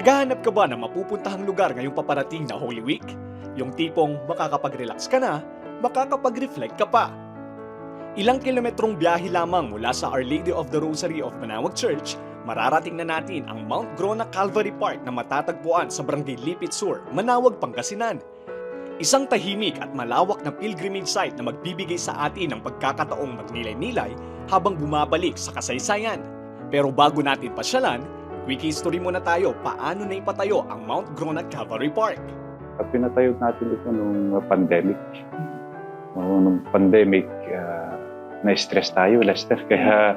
Naghahanap ka ba ng mapupuntahang lugar ngayong paparating na Holy Week? Yung tipong makakapag-relax ka na, makakapag-reflect ka pa. Ilang kilometrong biyahe lamang mula sa Our Lady of the Rosary of Manaoag Church, mararating na natin ang Mount Grona Calvary Park na matatagpuan sa Barangay Lipit Sur, Manaoag, Pangasinan. Isang tahimik at malawak na pilgrimage site na magbibigay sa atin ng pagkakataong magnilay-nilay habang bumabalik sa kasaysayan. Pero bago natin pasyalan, quick history muna tayo paano na ipatayo ang Mount Grona Calvary Park. Pinatayo natin ito nung pandemic. Nung pandemic, na-stress tayo, Lester. Kaya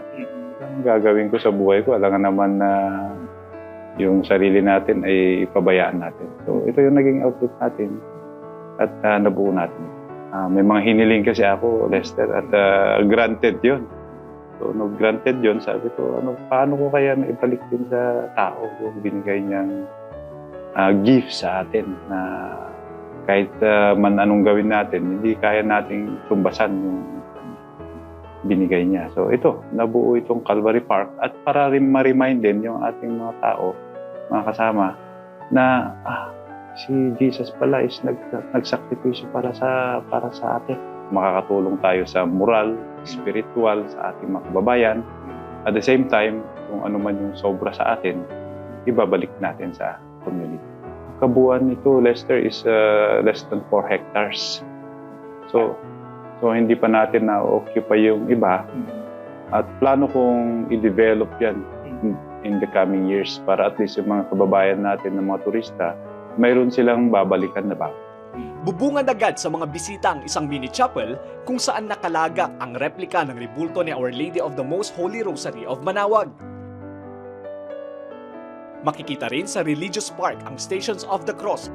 ang gagawin ko sa buhay ko, alangan naman na yung sarili natin ay ipabayaan natin. So ito yung naging output natin at nabuo natin. May mga hiniling kasi ako, Lester, at granted yon. So, nung granted yon, sabi ko, paano ko kaya maibalik din sa tao yung binigay niyang gift sa atin na kahit man anong gawin natin, hindi kaya nating tumbasan yung binigay niya. So ito, nabuo itong Calvary Park at para rin ma-remind din yung ating mga tao, mga kasama, na si Jesus pala is nagsakripisyo para sa atin. Makakatulong tayo sa moral, spiritual sa ating mga kababayan. At the same time, kung ano man yung sobra sa atin, ibabalik natin sa community. Kabuuan nito, Lester, is less than 4 hectares. So hindi pa natin na-occupy yung iba. At plano kong i-develop yan in the coming years para at least yung mga kababayan natin ng mga turista, mayroon silang babalikan na bago. Bubungad agad sa mga bisita ang isang mini chapel kung saan nakalagak ang replika ng rebulto ni Our Lady of the Most Holy Rosary of Manaoag. Makikita rin sa Religious Park ang Stations of the Cross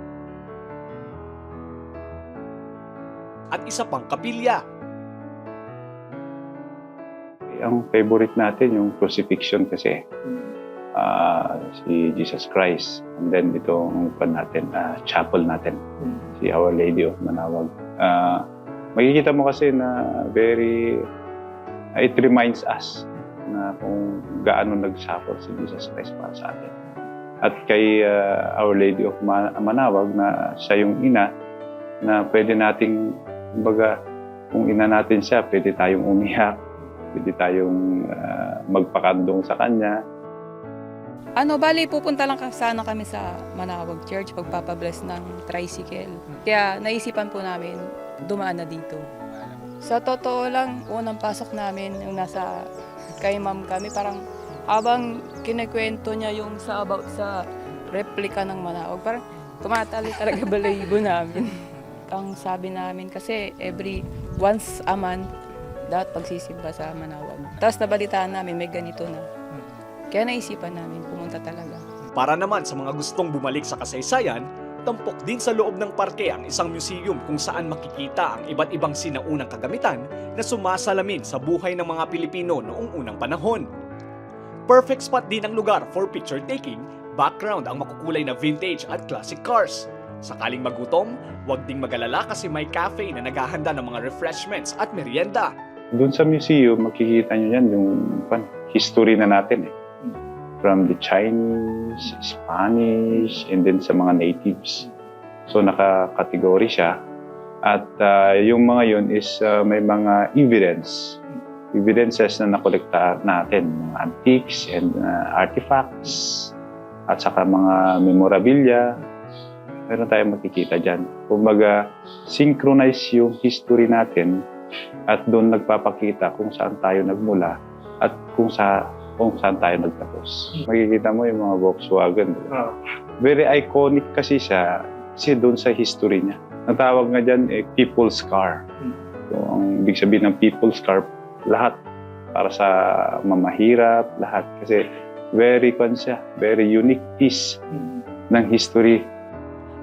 at isa pang kapilya. Ang favorite natin yung crucifixion kasi si Jesus Christ, and then itong chapel natin, si Our Lady of Manaoag. Makikita mo kasi na it reminds us na kung gaano nag-suffer si Jesus Christ para sa atin. At kay Our Lady of Manaoag na siya yung ina na pwede nating, kumbaga, kung ina natin siya, pwede tayong umiyak, pwede tayong magpakandong sa kanya. Bali, pupunta lang sana kami sa Manaoag Church, pagpapabless ng tricycle. Kaya naisipan po namin, dumaan na dito. Sa totoo lang, unang pasok namin, yung nasa kay ma'am kami, parang habang kinikwento niya yung about sa replika ng Manaoag, parang tumatali talaga balahibo namin. Ang sabi namin kasi once a month, dapat pagsisimba sa Manaoag. Tapos nabalitaan namin, may ganito na. Kaya naisipan namin, pumunta talaga. Para naman sa mga gustong bumalik sa kasaysayan, tampok din sa loob ng parke ang isang museum kung saan makikita ang iba't ibang sinaunang kagamitan na sumasalamin sa buhay ng mga Pilipino noong unang panahon. Perfect spot din ang lugar for picture taking, background ang makukulay na vintage at classic cars. Sakaling magutom, huwag ding mag-alala kasi may cafe na naghahanda ng mga refreshments at merienda. Doon sa museum, makikita nyo yan yung history na natin. From the Chinese, Spanish, and then sa mga natives. So naka-category siya. At yung mga yun is may mga evidences na nakolekta natin. Mga antiques and artifacts. At saka mga memorabilia. Meron tayong makikita dyan. Kumbaga, synchronize yung history natin at doon nagpapakita kung saan tayo nagmula at kung saan tayo nagtapos. Makikita mo yung mga Volkswagen. Very iconic kasi siya doon sa history niya. Natawag nga dyan, people's car. So, ang ibig sabihin ng people's car, lahat. Para sa mamahirap, lahat. Kasi very unique piece ng history.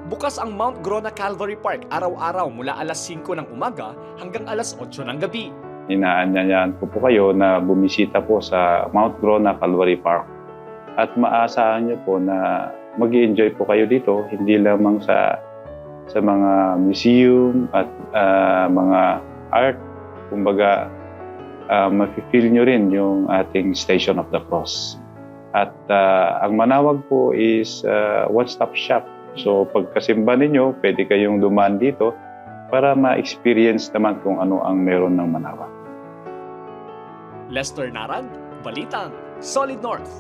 Bukas ang Mount Grona Calvary Park araw-araw mula alas 5 ng umaga hanggang alas 8 ng gabi. Inaanyayahan ko po kayo na bumisita po sa Mount Grona Calvary Park. At maasahan niyo po na mag-i-enjoy po kayo dito, hindi lamang sa mga museum at mga art. Kumbaga, mafe-feel nyo rin yung ating Station of the Cross. At ang Manawag po is one-stop shop. So pagkasimba ninyo, pwede kayong dumaan dito para ma-experience naman kung ano ang meron ng Manawag. Lester Narang, Balitang, Solid North.